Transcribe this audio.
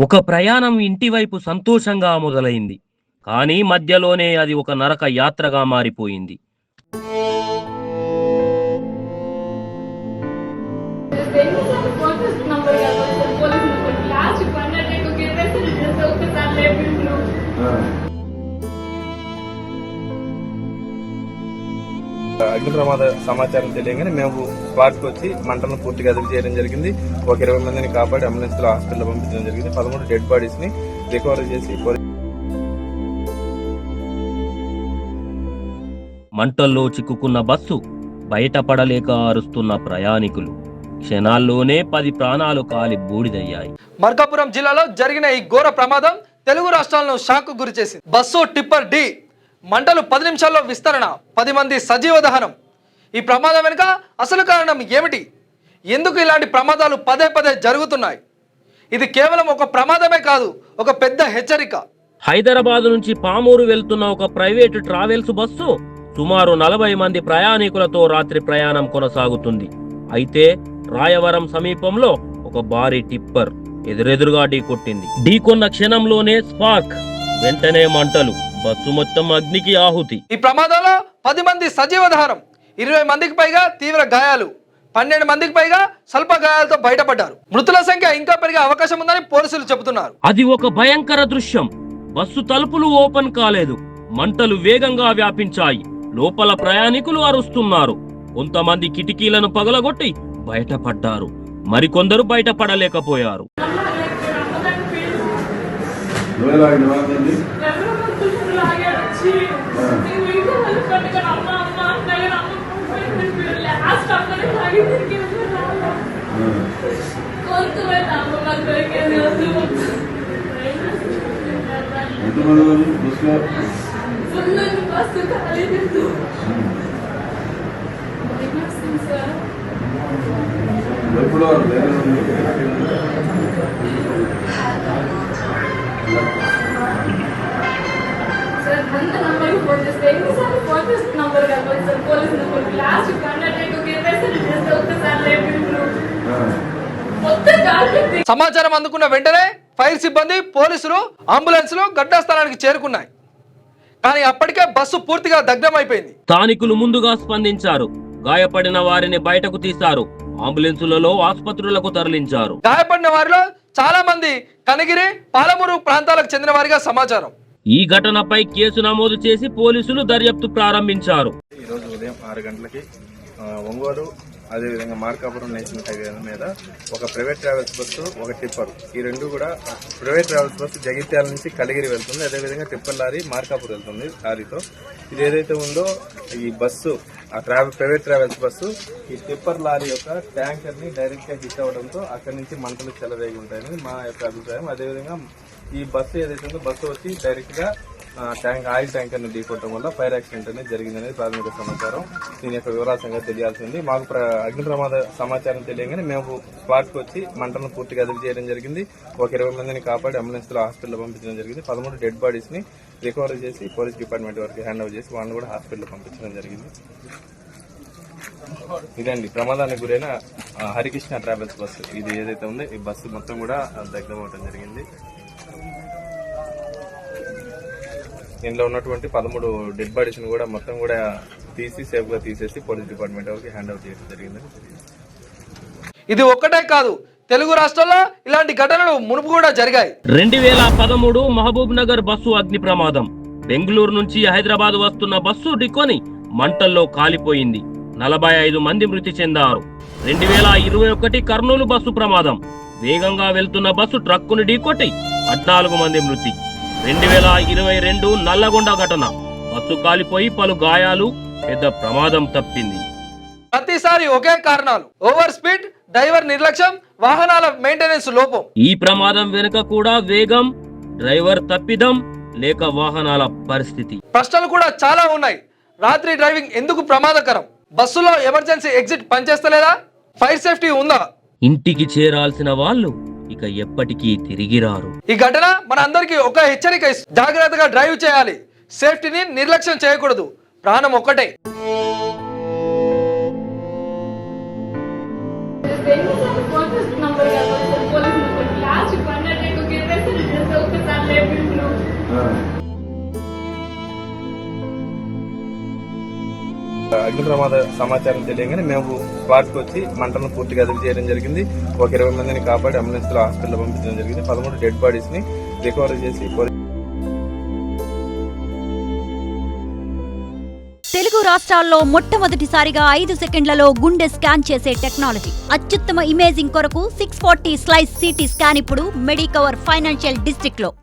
ఒక ప్రయాణం ఇంటివైపు సంతోషంగా మొదలైంది. కానీ మధ్యలోనే అది ఒక నరక యాత్రగా మారిపోయింది. అగ్ని ప్రమాద సమాచారం తెలియగానే మేము స్పాట్కి వచ్చి మంటలను పూర్తిగా అదుపు చేయడం జరిగింది. ఒక 20 మందిని కాపాడి అంబులెన్స్ లో హాస్పిటల్ పంపించడం జరిగింది. 13 డెడ్ బాడీస్ ని రికవరీ చేసి మంటల్లో చిక్కుకున్న బస్సు, బయటపడలేక అరుస్తున్న ప్రయాణికులు. క్షణాల్లోనే 10 ప్రాణాలు కాలి బూడిదయ్యాయి. మార్కాపురం జిల్లాలో జరిగిన ఈ ఘోర ప్రమాదం తెలుగు రాష్ట్రాలను షాక్ గురి చేసింది. బస్సు టిప్పర్ డి మంటలు 10 నిమిషాల్లో విస్తరణ, 10 మంది సజీవ దహనం. ఈ ప్రమాదం వెనుక అసలు కారణం ఏమిటి? ఎందుకు ఇలాంటి ప్రమాదాలు పదే పదే జరుగుతున్నాయి? ఇది కేవలం ఒక ప్రమాదమే కాదు, ఒక పెద్ద హెచ్చరిక. హైదరాబాద్ నుంచి పామూరు వెళ్తున్న ఒక ప్రైవేటు ట్రావెల్స్ బస్సు సుమారు 40 మంది ప్రయాణికులతో రాత్రి ప్రయాణం కొనసాగుతుంది. అయితే రాయవరం సమీపంలో ఒక భారీ టిప్పర్ ఎదురెదురుగా ఢీకొట్టింది. ఢీకొన్న క్షణంలోనే స్పార్క్, వెంటనే మంటలు, బస్సు మొత్తం అగ్నికి ఆహుతి. ఈ ప్రమాదంలో 10 మంది సజీవ దహనం, 20 మందికి పైగా తీవ్ర గాయాలు, 12 మందికి పైగా స్వల్ప గాయాలతో బయటపడ్డారు. మృతుల సంఖ్య ఇంకా పెరిగే అవకాశం ఉందని పోలీసులు చెబుతున్నారు. అది ఒక భయంకర దృశ్యం. బస్సు తలుపులు ఓపెన్ కాలేదు, మంటలు వేగంగా వ్యాపించాయి. లోపల ప్రయాణికులు అరుస్తున్నారు. కొంతమంది కిటికీలను పగలగొట్టి బయటపడ్డారు, మరికొందరు బయటపడలేకపోయారు. సమాచారం అందుకున్న వెంటనే ఫైర్ సిబ్బంది, పోలీసులు, అంబులెన్స్లు ఘటనా స్థలానికి చేరుకున్నాయి. కానీ అప్పటికే బస్సు పూర్తిగా దగ్ధమైపోయింది. స్థానికులు ముందుగా స్పందించారు. గాయపడిన వారిని బయటకు తీశారు. అంబులెన్సులలో ఆసుపత్రులకు తరలించారు. గాయపడిన వారిలో చాలా మంది కనగిరి, పాలమూరు ప్రాంతాలకు చెందిన వారిగా సమాచారం. ఈ ఘటనపై కేసు నమోదు చేసి పోలీసులు దర్యాప్తు ప్రారంభించారు. ఈ రోజు ఉదయం 6 గంటలకి ఒంగోలు అదేవిధంగా మార్కాపురం నేషనల్ హైవే మీద ఒక ప్రైవేట్ ట్రావెల్స్ బస్సు, ఒక టిప్పర్, ఈ రెండు కూడా ప్రైవేట్ ట్రావెల్స్ బస్సు జగిత్యాల నుంచి కలిగిరి వెళ్తుంది. అదేవిధంగా టిప్పర్ లారీ మార్కాపురం వెళ్తుంది లారీతో. ఇది ఏదైతే ఉందో ఈ బస్సు, ఆ ప్రైవేట్ ట్రావెల్స్ బస్సు ఈ టిప్పర్ లారీ యొక్క ట్యాంకర్ ని డైరెక్ట్ గా హిట్ అవడంతో అక్కడి నుంచి మంటలు చెలరేగి ఉంటాయని మా యొక్క అభిప్రాయం. అదేవిధంగా ఈ బస్సు ఏదైతే ఉందో బస్సు వచ్చి డైరెక్ట్ గా ఆయిల్ ట్యాంకర్ ని ఢీకొట్టడం వల్ల ఫైర్ యాక్సిడెంట్ అనేది జరిగిందనేది ప్రాథమిక సమాచారం. దీని యొక్క వివరాల సంగతి తెలియాల్సింది. మాకు అగ్ని ప్రమాద సమాచారం తెలియగానే మేము స్పాట్కి వచ్చి మంటలను పూర్తిగా అదుపు చేయడం జరిగింది. ఒక 20 మందిని కాపాడి అంబులెన్స్ లో హాస్పిటల్ పంపించడం జరిగింది. 13 డెడ్ బాడీస్ ని రికవరీ చేసి పోలీస్ డిపార్ట్మెంట్ వరకు హ్యాండ్ ఓవర్ చేసి వాళ్ళని కూడా హాస్పిటల్ పంపించడం జరిగింది. ఇదండి ప్రమాదానికి గురైన హరికృష్ణ ట్రావెల్స్ బస్సు. ఇది ఏదైతే ఉందో ఈ బస్సు మొత్తం కూడా దగ్ధమవడం జరిగింది. దీనిలో ఉన్నటువంటి 13 డెడ్ బాడీస్ ని కూడా మొత్తం కూడా తీసి సేఫ్ గా తీసేసి పోలీస్ డిపార్ట్మెంట్ వరకు హ్యాండ్ ఓవర్ చేయడం జరిగింది. ఇది ఒక్కటే కాదు, తెలుగు రాష్ట్రాల్లో ఇలాంటి ఘటనలు మునుపు కూడా జరిగాయి. 2013 మహబూబ్ నగర్ బస్సు అగ్ని ప్రమాదం. బెంగళూరు నుంచి హైదరాబాద్ వస్తున్న బస్సు ఢీకొని మంటల్లో కాలిపోయింది. 45 మంది మృతి చెందారు. 2021 కర్నూలు బస్సు ప్రమాదం. వేగంగా వెళ్తున్న బస్సు ట్రక్కును ఢీకొట్టి 14 మంది మృతి. 2022 నల్లగొండ ఘటన. బస్సు కాలిపోయి పలు గాయాలు, పెద్ద ప్రమాదం తప్పింది. ప్రతిసారి ఒకే కారణాలు: ఓవర్ స్పీడ్, డ్రైవర్ నిర్లక్ష్యం, వాహనాల మెయింటెనెన్స్ లోపం. ఈ ప్రమాదం వెనుక కూడా వేగం, డ్రైవర్ తప్పిదం లేక వాహనాల పరిస్థితి. ప్రశ్నలు కూడా చాలా ఉన్నాయి. రాత్రి డ్రైవింగ్ ఎందుకు ప్రమాదకరం? బస్సులో ఎమర్జెన్సీ ఎగ్జిట్ పనిచేస్తలేదా? ఫైర్ సేఫ్టీ ఉందా? ఇంటికి చేరాల్సిన వాళ్ళు ఇక ఎప్పటికీ తిరిగి రారు. ఈ ఘటన మన అందరికీ ఒక హెచ్చరిక. జాగ్రత్తగా డ్రైవ్ చేయాలి, సేఫ్టీని నిర్లక్ష్యం చేయకూడదు. ప్రాణం ఒక్కటే. Number అగ్ని ప్రమాద సమాచారం తెలియగానే మేము స్పాట్కి వచ్చి మంటలను పూర్తిగా అదుపు చేయడం జరిగింది. ఒక 20 మందిని కాపాడి అంబులెన్స్ లో హాస్పిటల్ పంపించడం జరిగింది. 13 డెడ్ బాడీస్ ని రికవరీ చేసి తెలుగు రాష్ట్రాల్లో మొట్టమొదటిసారిగా 5 సెకండ్లలో గుండె స్కాన్ చేసే టెక్నాలజీ. అత్యుత్తమ ఇమేజింగ్ కొరకు 640 స్లైస్ సిటీ స్కాన్ ఇప్పుడు మెడికవర్ ఫైనాన్షియల్ డిస్ట్రిక్ట్ లో.